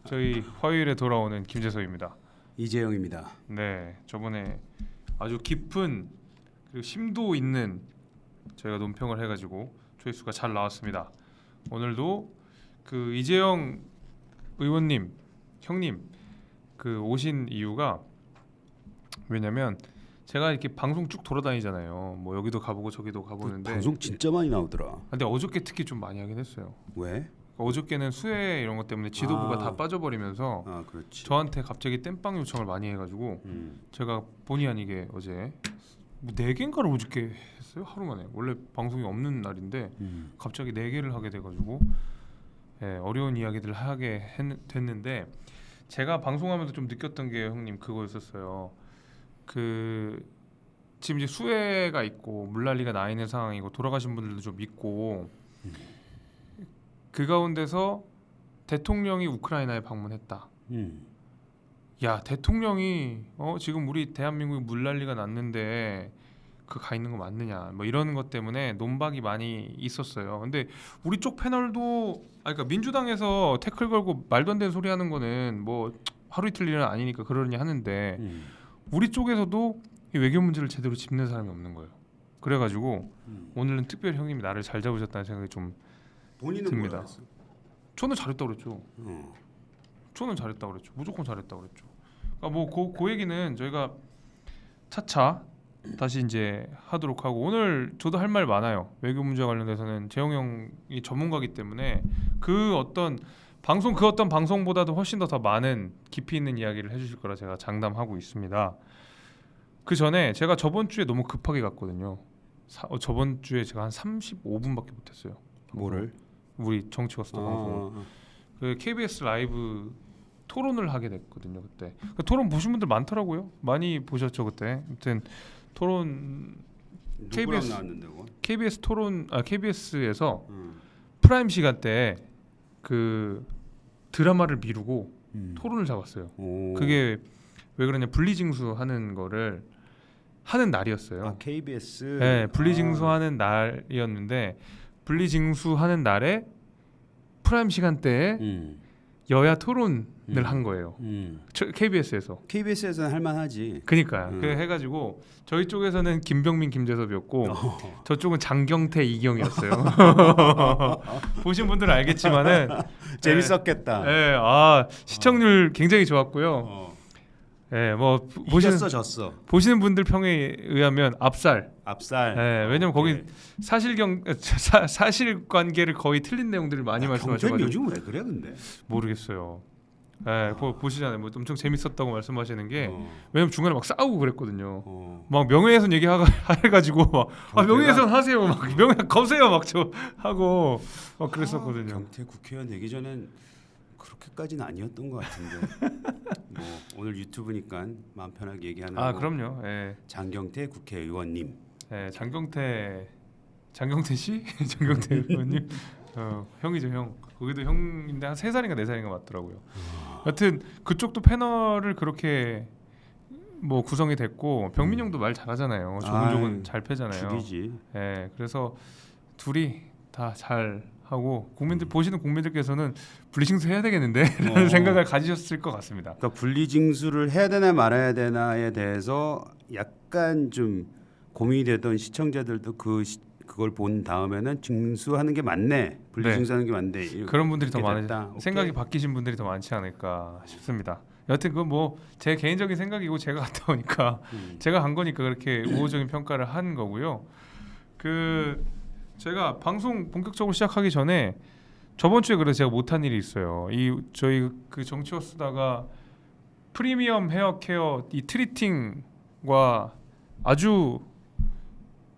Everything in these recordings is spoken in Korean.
저희 화요일에 돌아오는 김재석입니다. 이재영입니다. 네, 저번에 아주 깊은 그리고 심도 있는 저희가 논평을 해가지고 조회수가 잘 나왔습니다. 오늘도 그 이재영 의원님, 형님 그 오신 이유가 왜냐면 제가 이렇게 방송 쭉 돌아다니잖아요. 뭐 여기도 가보고 저기도 가보는데 방송 진짜 많이 나오더라. 근데 어저께 특히 좀 많이 하긴 했어요. 왜? 어저께는 수해 이런 것 때문에 지도부가 다 빠져버리면서 아, 그렇지. 저한테 갑자기 땜빵 요청을 많이 해가지고 제가 본의 아니게 어제 뭐 4개인가를 어저께 했어요. 하루 만에. 원래 방송이 없는 날인데 갑자기 4개를 하게 돼가지고 어려운 이야기들을 하게 됐는데 제가 방송하면서 좀 느꼈던 게 형님 그거였었어요. 그 지금 이제 수해가 있고 물난리가 나 있는 상황이고 돌아가신 분들도 좀 있고 그 가운데서 대통령이 우크라이나에 방문했다. 야, 대통령이 지금 우리 대한민국이 물난리가 났는데 그 가 있는 거 맞느냐 뭐 이런 것 때문에 논박이 많이 있었어요. 근데 우리 쪽 패널도 그러니까 민주당에서 태클 걸고 말도 안 되는 소리 하는 거는 뭐 하루 이틀 일은 아니니까 그러니 하는데 우리 쪽에서도 이 외교 문제를 제대로 짚는 사람이 없는 거예요. 그래가지고 오늘은 특별히 형님이 나를 잘 잡으셨다는 생각이 좀 본인은 듭니다. 뭐라 했어? 저는 잘했다고 그랬죠. 저는 잘했다고 그랬죠. 무조건 잘했다고 그랬죠. 그러니까 뭐 그 얘기는 저희가 차차 다시 이제 하도록 하고 오늘 저도 할 말 많아요. 외교 문제 관련돼서는 재영 형이 전문가이기 때문에 그 어떤 방송보다도 훨씬 더 많은 깊이 있는 이야기를 해주실 거라 제가 장담하고 있습니다. 그 전에 제가 저번 주에 너무 급하게 갔거든요. 저번 주에 제가 한 35분밖에 못했어요. 뭐를? 우리 정치가수다 방송을. 그 KBS 라이브 토론을 하게 됐거든요. 그때 그 토론 보신 분들 많더라고요. 많이 보셨죠 그때. 아무튼 토론 누구랑 나왔는데 그거? KBS 토론 KBS에서 프라임 시간대에 그 드라마를 미루고 토론을 잡았어요. 그게 왜 그러냐 분리징수 하는 거를 하는 날이었어요. 아, KBS. 네, 분리징수 하는 날이었는데 분리징수 하는 날에 프라임 시간대에 여야 토론을 한 거예요. KBS에서. KBS에서는 할만하지. 그니까요. 그 해가지고 저희 쪽에서는 김병민, 김재섭이었고 저쪽은 장경태, 이경이었어요. 보신 분들은 알겠지만은 재밌었겠다. 네, 시청률 굉장히 좋았고요. 네, 뭐 이겼어 졌어. 보시는 분들 평에 의하면 압살. 네, 왜냐면 거기 사실관계를 거의 틀린 내용들을 많이 말씀하셔가지고. 요즘 왜 그래 근데? 모르겠어요. 네, 보시잖아요. 뭐 엄청 재밌었다고 말씀하시는 게 왜냐면 중간에 막 싸우고 그랬거든요. 막 명예훼손 얘기해가지고 막 명예훼손 하세요, 막 명예 거세요, 막 저 하고 막 그랬었거든요. 경태 국회의원 되기 전엔 그렇게까지는 아니었던 것 같은데. 뭐 오늘 유튜브니까 마음 편하게 얘기하는 거. 그럼요. 예. 장경태 국회의원님. 예, 장경태 씨, 장경태 의원님. 형이죠, 형. 거기도 형인데 한 3살인가 4살인가 맞더라고요. 여튼 그쪽도 패널을 그렇게 뭐 구성이 됐고 병민 형도 말 잘하잖아요. 조근조근 잘 패잖아요. 죽이지. 예, 그래서 둘이 다 잘 하고 보시는 국민들께서는 분리징수 해야 되겠는데 라는 생각을 가지셨을 것 같습니다. 그러니까 분리징수를 해야 되나 말아야 되나에 대해서 약간 좀 고민이 되던 시청자들도 그걸 본 다음에는 징수하는 게 맞네, 분리징수하는 게 맞네. 그런 분들이 더 많으시. 오케이. 생각이 바뀌신 분들이 더 많지 않을까 싶습니다. 여튼 그건 뭐 제 개인적인 생각이고 제가 갔다 오니까 제가 간 거니까 그렇게 우호적인 평가를 한 거고요. 제가 방송 본격적으로 시작하기 전에 저번 주에 그래서 제가 못한 일이 있어요. 저희 그 정치워 쓰다가 프리미엄 헤어 케어 이 트리팅과 아주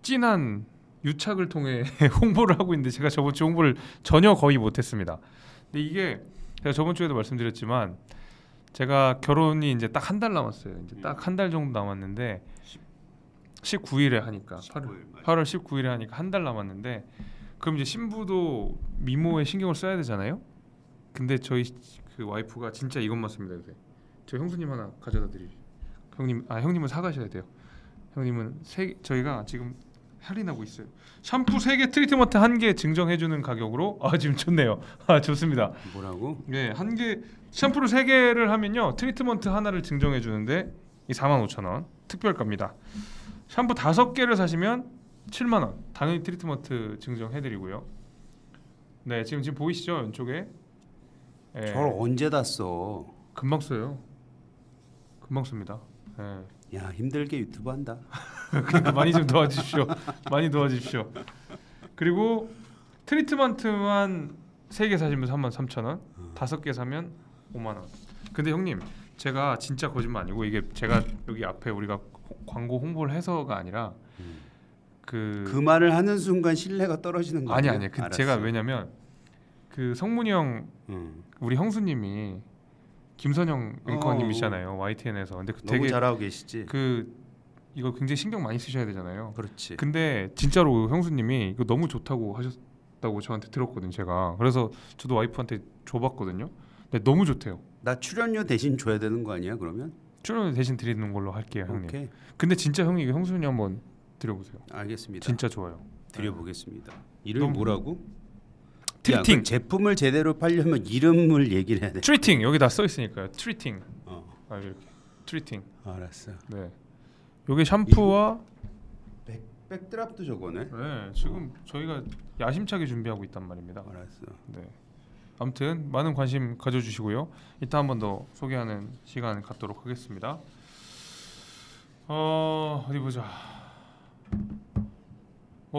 진한 유착을 통해 홍보를 하고 있는데 제가 저번 주 홍보를 전혀 거의 못했습니다. 근데 이게 제가 저번 주에도 말씀드렸지만 제가 결혼이 이제 딱 한 달 남았어요. 이제 딱 한 달 정도 남았는데 19일에 하니까 8월 19일에 하니까 한 달 남았는데 그럼 이제 신부도 미모에 신경을 써야 되잖아요. 근데 저희 그 와이프가 진짜 이것만 씁니다. 요새 저 형수님 하나 가져다 드릴 형님은 사가셔야 돼요. 형님은 저희가 지금 할인하고 있어요. 샴푸 3개, 트리트먼트 1개 증정해주는 가격으로 지금 좋네요. 좋습니다. 뭐라고? 네, 1개 샴푸를 3개를 하면요 트리트먼트 하나를 증정해주는데 이 45,000원 특별가입니다. 샴푸 5개를 사시면 70,000원 당연히 트리트먼트 증정해드리고요. 네, 지금 보이시죠 왼쪽에? 네, 저걸 언제 다 써? 금방 써요. 금방 씁니다. 네. 야 힘들게 유튜브 한다. 그러니까 많이 좀 도와주십시오. 많이 도와주십시오. 그리고 트리트먼트만 3개 사시면 33,000원, 5개 사면 5만 원. 근데 형님, 제가 진짜 거짓말 아니고 이게 제가 여기 앞에 우리가 광고 홍보를 해서가 아니라 그 말을 하는 순간 신뢰가 떨어지는 거 아니 아니야? 그 제가 왜냐면 그 성문이 형 우리 형수님이 김선영 앵커님이시잖아요. YTN에서. 근데 너무 되게 잘하고 계시지. 이거 굉장히 신경 많이 쓰셔야 되잖아요. 그렇지. 근데 진짜로 형수님이 이거 너무 좋다고 하셨다고 저한테 들었거든요. 제가 그래서 저도 와이프한테 줘봤거든요. 근데 너무 좋대요. 나 출연료 대신 줘야 되는 거 아니야? 그러면? 출연 대신 드리는 걸로 할게요, 형님. 오케이. 근데 진짜 형이 이거 형수님 한번 드려보세요. 알겠습니다. 진짜 좋아요. 드려보겠습니다. 이름이 너무- 뭐라고? 트리팅. 야, 그 제품을 제대로 팔려면 이름을 얘기를 해야 돼. 트리팅 여기 다 써 있으니까요. 트리팅. 이렇게 트리팅. 알았어. 네. 요게 샴푸와 백드랍도 저거네. 네, 지금 저희가 야심차게 준비하고 있단 말입니다. 알았어. 네. 아무튼 많은 관심 가져주시고요. 이따 한 번 더 소개하는 시간 갖도록 하겠습니다. 어디 보자.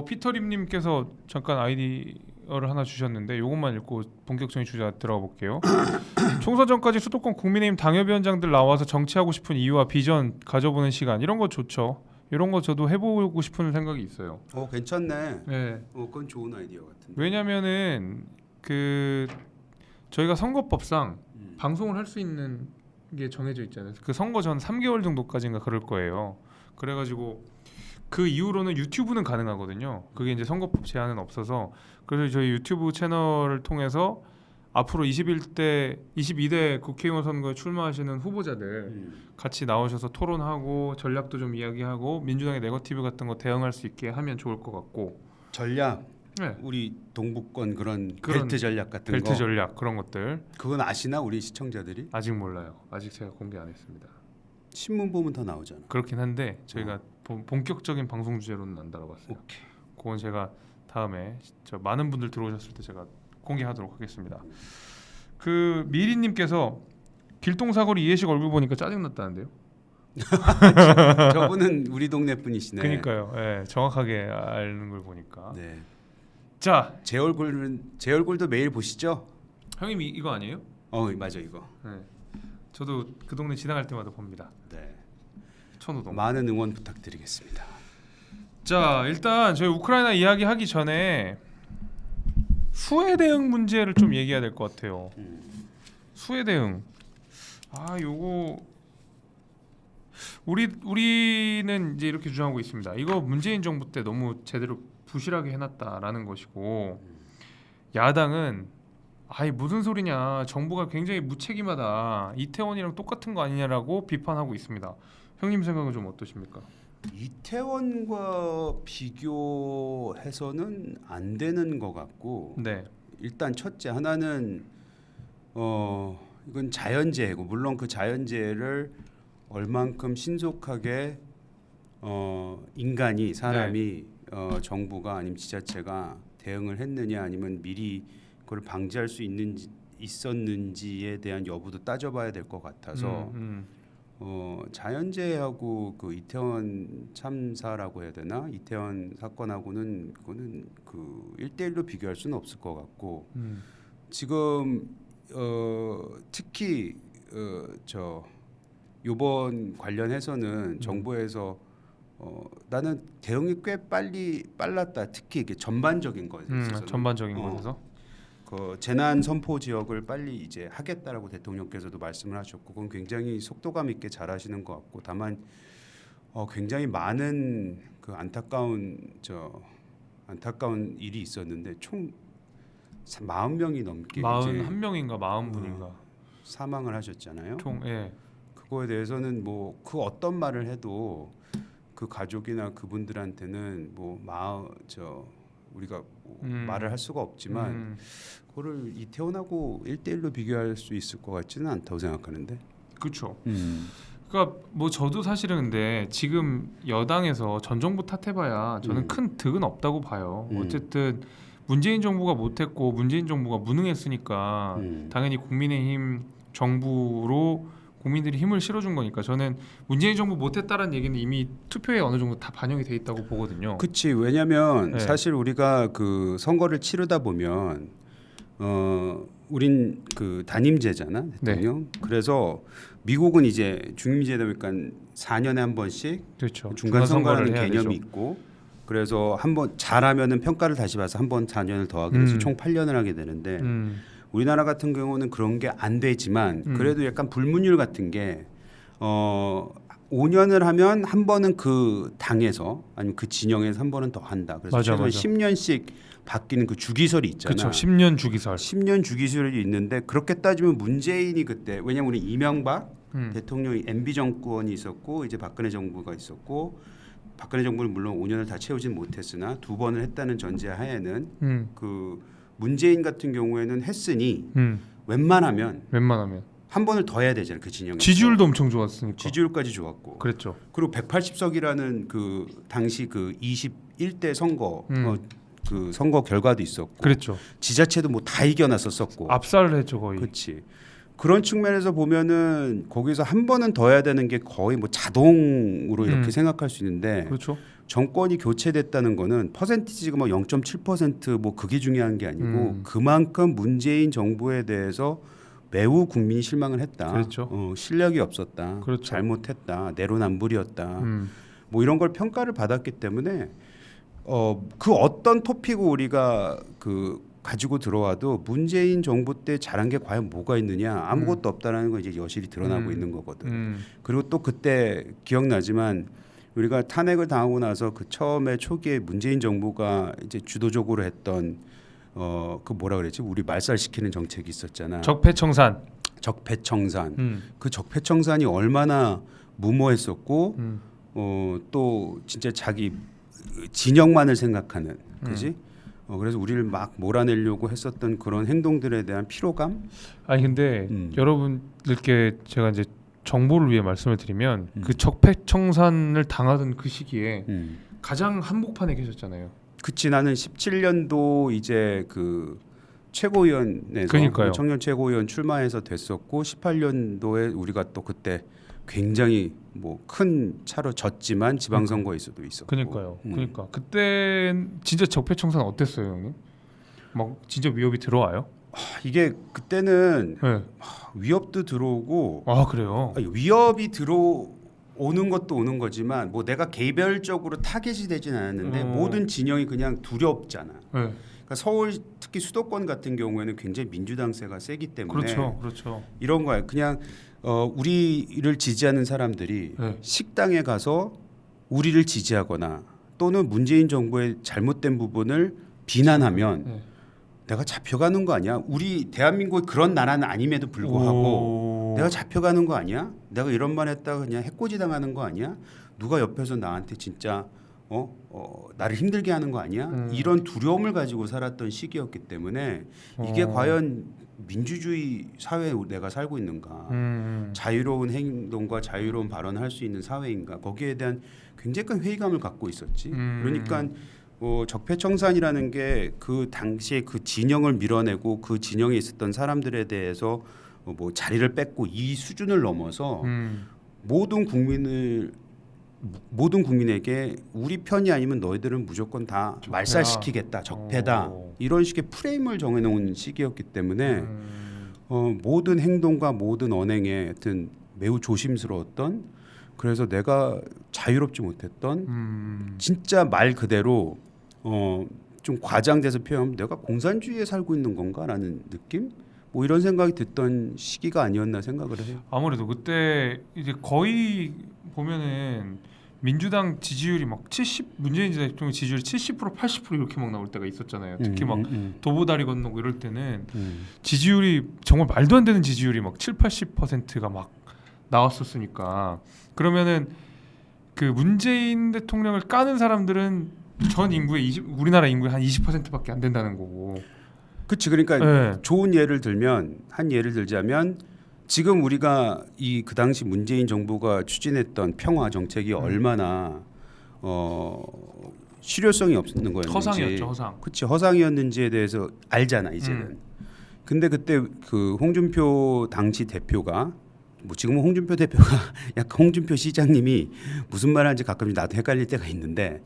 피터림님께서 잠깐 아이디어를 하나 주셨는데 이것만 읽고 본격적인 주제 들어가 볼게요. 총선 전까지 수도권 국민의힘 당협위원장들 나와서 정치하고 싶은 이유와 비전 가져보는 시간 이런 거 좋죠. 이런 거 저도 해보고 싶은 생각이 있어요. 괜찮네. 네. 그건 좋은 아이디어 같은데. 왜냐면은 저희가 선거법상 방송을 할 수 있는 게 정해져 있잖아요. 그 선거 전 3개월 정도까지인가 그럴 거예요. 그래가지고 그 이후로는 유튜브는 가능하거든요. 그게 이제 선거법 제한은 없어서 그래서 저희 유튜브 채널을 통해서 앞으로 22대 국회의원 선거에 출마하시는 후보자들 같이 나오셔서 토론하고 전략도 좀 이야기하고 민주당의 네거티브 같은 거 대응할 수 있게 하면 좋을 것 같고 전략. 네. 우리 동북권 그런 벨트 전략 같은 거. 벨트 전략 그런 것들 그건 아시나 우리 시청자들이? 아직 몰라요. 아직 제가 공개 안 했습니다. 신문 보면 다 나오잖아. 그렇긴 한데 저희가 본격적인 방송 주제로는 안 다뤄봤어요. 오케이. 그건 제가 다음에 많은 분들 들어오셨을 때 제가 공개하도록 하겠습니다. 그 미리님께서 길동사거리 이해식 얼굴 보니까 짜증났다는데요. 저분은 우리 동네 분이시네. 그러니까요. 예, 정확하게 아는 걸 보니까. 네. 자, 제 얼굴도 매일 보시죠? 형님 이거 아니에요? 맞아 이거. 네. 저도 그 동네 지나갈 때마다 봅니다. 네. 천호동. 많은 응원 부탁드리겠습니다. 자, 일단 저희 우크라이나 이야기하기 전에 수해 대응 문제를 좀 얘기해야 될 것 같아요. 수해 대응. 요거 우리는 이제 이렇게 주장하고 있습니다. 이거 문재인 정부 때 너무 제대로 부실하게 해놨다라는 것이고 야당은 무슨 소리냐 정부가 굉장히 무책임하다 이태원이랑 똑같은 거 아니냐라고 비판하고 있습니다. 형님 생각은 좀 어떠십니까? 이태원과 비교해서는 안 되는 것 같고 네. 일단 첫째 하나는 이건 자연재해고 물론 그 자연재해를 얼만큼 신속하게 인간이 사람이 정부가 아니면 지자체가 대응을 했느냐 아니면 미리 그걸 방지할 수 있었는지에 대한 여부도 따져봐야 될 것 같아서 자연재해하고 그 이태원 참사라고 해야 되나 이태원 사건하고는 그거는 그 1대1로 비교할 수는 없을 것 같고 지금 특히 요번 관련해서는 정부에서 나는 대응이 꽤 빨랐다. 특히 이게 전반적인 것에 있어서 전반적인 것에서 그 재난 선포 지역을 빨리 이제 하겠다라고 대통령께서도 말씀을 하셨고 그건 굉장히 속도감 있게 잘하시는 것 같고 다만 굉장히 많은 그 안타까운 일이 있었는데 총 40명이 넘게 41명인가 40분인가 사망을 하셨잖아요. 총 예. 그거에 대해서는 뭐 그 어떤 말을 해도 그 가족이나 그분들한테는 뭐 우리가 뭐 말을 할 수가 없지만 그거를 이태원하고 1대1로 비교할 수 있을 것 같지는 않다고 생각하는데. 그렇죠. 그러니까 뭐 저도 사실은 근데 지금 여당에서 전 정부 탓해봐야 저는 큰 득은 없다고 봐요. 어쨌든 문재인 정부가 못했고 문재인 정부가 무능했으니까 당연히 국민의힘 정부로 국민들이 힘을 실어준 거니까 저는 문재인 정부 못했다라는 얘기는 이미 투표에 어느 정도 다 반영이 돼 있다고 보거든요. 그치. 왜냐하면 네. 사실 우리가 그 선거를 치르다 보면 우린 그 단임제잖아 대통령. 네. 그래서 미국은 이제 중임제다 보니까 4년에 한 번씩 그렇죠. 중간 선거라는 해야 개념이 되죠. 있고, 그래서 한번 잘하면은 평가를 다시 봐서 한 번 4년을 더 하게 돼서 총 8년을 하게 되는데 우리나라 같은 경우는 그런 게 안 되지만 그래도 약간 불문율 같은 게 5년을 하면 한 번은 그 당에서 아니면 그 진영에서 한 번은 더 한다. 그래서 맞아, 최소한 맞아. 10년씩 바뀌는 그 주기설이 있잖아. 그렇죠. 10년 주기설. 10년 주기설이 있는데 그렇게 따지면 문재인이 그때, 왜냐면 우리 이명박 대통령이 MB 정권이 있었고 이제 박근혜 정부가 있었고, 박근혜 정부는 물론 5년을 다 채우진 못했으나 2번을 했다는 전제하에는 그 문재인 같은 경우에는 했으니 웬만하면 한 번을 더 해야 되잖아요. 그 진영에서. 지지율도 엄청 좋았으니까. 지지율까지 좋았고. 그랬죠. 그리고 180석이라는 그 당시 그 21대 선거 그 선거 결과도 있었고. 그랬죠. 지자체도 뭐 다 이겨놨었었고. 압살을 했죠 거의. 그렇지. 그런 측면에서 보면은 거기서 한 번은 더 해야 되는 게 거의 뭐 자동으로 이렇게 생각할 수 있는데, 그렇죠. 정권이 교체됐다는 거는 퍼센티지가 뭐 0.7% 그게 중요한 게 아니고 그만큼 문재인 정부에 대해서 매우 국민이 실망을 했다. 그렇죠. 실력이 없었다. 그렇죠. 잘못했다. 내로남불이었다. 뭐 이런 걸 평가를 받았기 때문에 그 어떤 토픽을 우리가 그 가지고 들어와도 문재인 정부 때 잘한 게 과연 뭐가 있느냐, 아무것도 없다라는 건 이제 여실히 드러나고 있는 거거든. 그리고 또 그때 기억나지만 우리가 탄핵을 당하고 나서 그 처음에 초기에 문재인 정부가 이제 주도적으로 했던 그 뭐라 그랬지? 우리 말살시키는 정책이 있었잖아. 적폐청산. 적폐청산. 그 적폐청산이 얼마나 무모했었고 또 진짜 자기 진영만을 생각하는, 그지? 그래서 우리를 막 몰아내려고 했었던 그런 행동들에 대한 피로감. 아니 근데 여러분들께 제가 이제 정보를 위해 말씀을 드리면 그 적폐청산을 당하던 그 시기에 가장 한복판에 계셨잖아요. 그치. 나는 17년도 이제 그 최고위원에서 그러니까요. 청년 최고위원 출마해서 됐었고, 18년도에 우리가 또 그때 굉장히 뭐 큰 차로 졌지만 지방선거에서도 있었고. 그러니까요. 그러니까 그때 진짜 적폐청산 어땠어요, 형님? 막 진짜 위협이 들어와요? 이게 그때는 네. 위협도 들어오고. 아 그래요? 아니, 위협이 들어오는 것도 오는 거지만 뭐 내가 개별적으로 타겟이 되진 않았는데 모든 진영이 그냥 두렵잖아. 네. 그러니까 서울 특히 수도권 같은 경우에는 굉장히 민주당세가 세기 때문에 그렇죠. 이런 거야. 그냥 우리를 지지하는 사람들이 네. 식당에 가서 우리를 지지하거나 또는 문재인 정부의 잘못된 부분을 비난하면 네. 내가 잡혀가는 거 아니야? 우리 대한민국이 그런 나라는 아님에도 불구하고 내가 잡혀가는 거 아니야? 내가 이런 말 했다가 그냥 해코지 당하는 거 아니야? 누가 옆에서 나한테 진짜 나를 힘들게 하는 거 아니야? 이런 두려움을 가지고 살았던 시기였기 때문에 이게 과연 민주주의 사회에 내가 살고 있는가, 자유로운 행동과 자유로운 발언을 할 수 있는 사회인가, 거기에 대한 굉장히 큰 회의감을 갖고 있었지. 그러니까 적폐청산이라는 게 그 당시에 그 진영을 밀어내고 그 진영에 있었던 사람들에 대해서 뭐 자리를 뺏고 이 수준을 넘어서 모든 국민에게 우리 편이 아니면 너희들은 무조건 다 적폐야. 말살시키겠다, 적폐다, 이런 식의 프레임을 정해놓은 시기였기 때문에 모든 행동과 모든 언행에 하여튼 매우 조심스러웠던, 그래서 내가 자유롭지 못했던, 진짜 말 그대로 좀 과장돼서 표현하면 내가 공산주의에 살고 있는 건가라는 느낌? 뭐 이런 생각이 듣던 시기가 아니었나 생각을 해요. 아무래도 그때 이제 거의 보면은 민주당 지지율이 막 70, 문재인 대통령 지지율 70% 80% 이렇게 막 나올 때가 있었잖아요. 특히 막 도보다리 건너고 이럴 때는 지지율이 정말 말도 안 되는 지지율이 막 7, 80%가 막 나왔었으니까, 그러면은 그 문재인 대통령을 까는 사람들은 전 인구의 우리나라 인구의 한 20%밖에 안 된다는 거고. 그렇지. 그러니까 네. 좋은 예를 들면 한 예를 들자면 지금 우리가 그 당시 문재인 정부가 추진했던 평화 정책이 얼마나 실효성이 없는 거였는지 허상이었죠. 허상. 그렇지. 허상이었는지에 대해서 알잖아 이제는. 근데 그때 그 홍준표 당시 대표가 뭐 지금은 홍준표 대표가 약간 홍준표 시장님이 무슨 말하는지 가끔 나도 헷갈릴 때가 있는데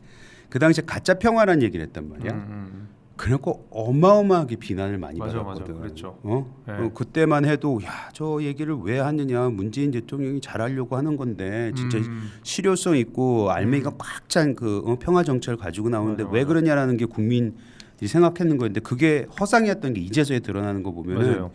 그 당시에 가짜 평화라는 얘기를 했단 말이야. 그래갖고 어마어마하게 비난을 많이 받았거든. 그렇죠. 네. 그때만 해도 야, 저 얘기를 왜 하느냐. 문재인 대통령이 잘하려고 하는 건데 진짜 실효성 있고 알맹이가 꽉 찬 그 평화 정책을 가지고 나오는데 왜 그러냐라는 게 국민들이 생각했는 거였는데 그게 허상이었던 게 이제서야 드러나는 거 보면은 맞아요.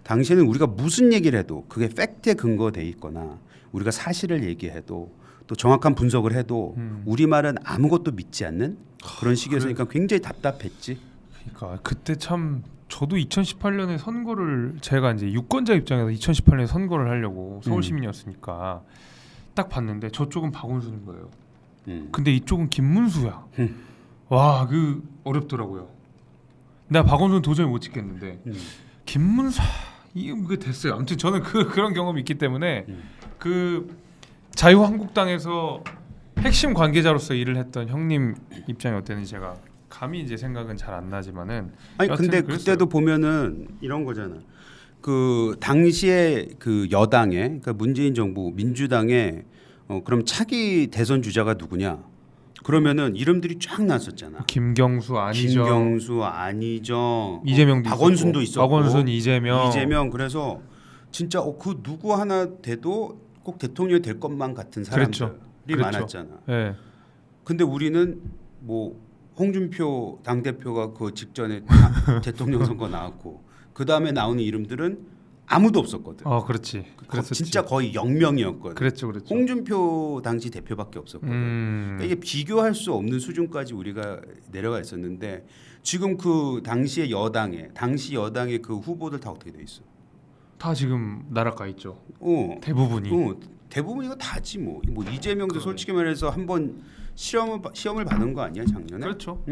당시에는 우리가 무슨 얘기를 해도 그게 팩트에 근거돼 있거나 우리가 사실을 얘기해도 또 정확한 분석을 해도 우리 말은 아무것도 믿지 않는 그런 시기였으니까 굉장히 답답했지. 그러니까 그때 참 저도 2018년에 선거를 제가 이제 유권자 입장에서 2018년에 선거를 하려고 서울 시민이었으니까 딱 봤는데 저쪽은 박원순인 거예요. 근데 이쪽은 김문수야. 와, 그 어렵더라고요. 내가 박원순 도저히 못 찍겠는데 김문수 이게 됐어요. 아무튼 저는 그런 경험이 있기 때문에 그 자유한국당에서 핵심 관계자로서 일을 했던 형님 입장이 어땠는지 제가 감히 이제 생각은 잘 안 나지만은 아니 근데 그랬어요. 그때도 보면은 이런 거잖아. 그 당시에 그 여당에 그러니까 문재인 정부 민주당에 그럼 차기 대선 주자가 누구냐? 그러면은 이름들이 쫙 나왔었잖아. 김경수, 안희정, 이재명도 박원순도 있었고, 박원순, 이재명. 그래서 진짜 그 누구 하나 돼도 꼭 대통령이 될 것만 같은 사람들이 그렇죠. 많았잖아. 네. 근데 우리는 뭐 홍준표 당대표가 그 직전에 대통령 선거 나왔고 그 다음에 나오는 이름들은 아무도 없었거든. 그렇지. 진짜 거의 0명이었거든. 그랬죠. 홍준표 당시 대표밖에 없었거든. 그러니까 이게 비교할 수 없는 수준까지 우리가 내려가 있었는데 지금 그 당시의 당시 여당의 그 후보들 다 어떻게 돼 있어? 다 지금 나라가 있죠. 대부분이. 대부분 이거 다지 뭐. 뭐 이재명도 솔직히 말해서 한번 시험을 받은 거 아니야 작년에? 그렇죠.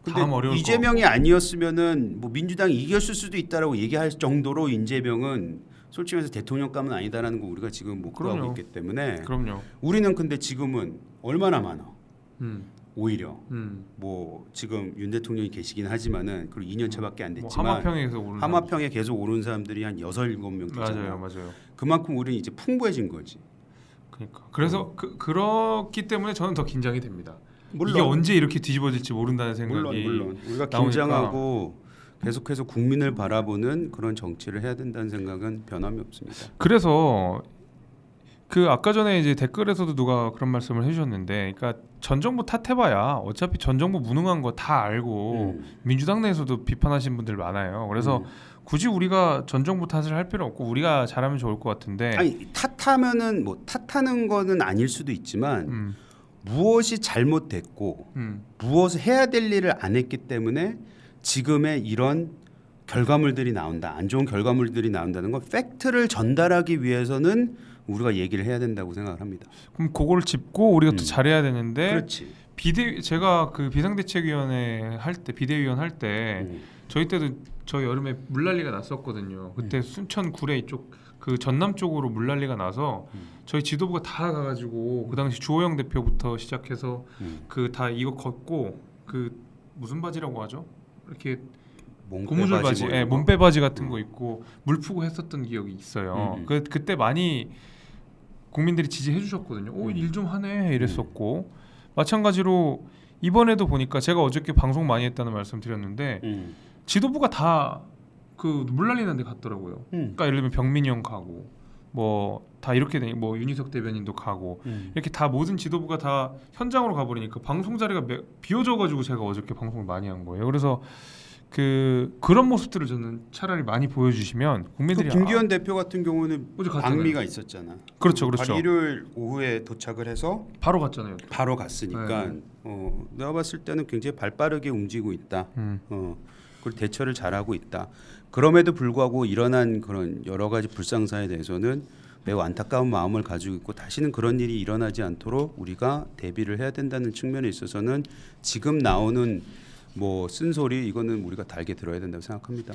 근데 이재명이 아니었으면은 뭐 민주당이 이겼을 수도 있다라고 얘기할 정도로 이재명은 솔직히 말해서 대통령감은 아니다라는 거 우리가 지금 목도하고 있기 때문에. 그럼요. 우리는 근데 지금은 얼마나 많아. 오히려 뭐 지금 윤 대통령이 계시긴 하지만은 그리고 2년 차밖에 안 됐지만 하마평에 계속 오른 사람들이 한 6-7명 되잖아. 맞아요. 그만큼 우리는 이제 풍부해진 거지. 그러니까 그래서 그렇기 때문에 저는 더 긴장이 됩니다. 물론, 이게 언제 이렇게 뒤집어질지 모른다는 생각이 물론 우리가 긴장하고 계속해서 국민을 바라보는 그런 정치를 해야 된다는 생각은 변함이 없습니다. 그래서 그 아까 전에 이제 댓글에서도 누가 그런 말씀을 해주셨는데, 그러니까 전 정부 탓해봐야 어차피 전 정부 무능한 거 다 알고 민주당 내에서도 비판하시는 분들 많아요. 그래서 굳이 우리가 전 정부 탓을 할 필요 없고 우리가 잘하면 좋을 것 같은데. 아니 탓하면은 뭐 탓하는 거는 아닐 수도 있지만 무엇이 잘못됐고 무엇을 해야 될 일을 안 했기 때문에 지금의 이런 결과물들이 나온다. 안 좋은 결과물들이 나온다는 건 팩트를 전달하기 위해서는 우리가 얘기를 해야 된다고 생각을 합니다. 그럼 그걸 짚고 우리가 또 잘해야 되는데. 그렇지. 제가 그 비상대책위원회 할 때 비대위원 할 때 저희 때도 저 여름에 물난리가 났었거든요. 그때 순천 구례 이쪽 그 전남 쪽으로 물난리가 나서 저희 지도부가 다 가가지고 그 당시 주호영 대표부터 시작해서 그 다 이거 걷고 그 무슨 바지라고 하죠? 이렇게 고무줄 바지, 몸빼 바지 같은 거 입고 물 푸고 했었던 기억이 있어요. 그때 많이 국민들이 지지해 주셨거든요. 일 좀 하네 이랬었고 마찬가지로 이번에도 보니까 제가 어저께 방송 많이 했다는 말씀 드렸는데 지도부가 다 그 물난리 난 데 갔더라고요. 그러니까 예를 들면 병민이 형 가고 뭐 다 이렇게 뭐 윤희석 대변인도 가고 이렇게 다 모든 지도부가 다 현장으로 가버리니까 방송 자리가 비어져가지고 제가 어저께 방송을 많이 한 거예요. 그래서 그런 모습들을 저는 차라리 많이 보여주시면 국민들이. 김기현 대표 같은 경우는 방미가 있었잖아. 그렇죠. 일요일 오후에 도착을 해서 바로 갔잖아요. 바로 갔으니까 내가 봤을 때는 굉장히 발빠르게 움직이고 있다. 그리고 대처를 잘하고 있다. 그럼에도 불구하고 일어난 그런 여러 가지 불상사에 대해서는 매우 안타까운 마음을 가지고 있고 다시는 그런 일이 일어나지 않도록 우리가 대비를 해야 된다는 측면에 있어서는 지금 나오는 뭐 쓴소리 이거는 우리가 달게 들어야 된다고 생각합니다.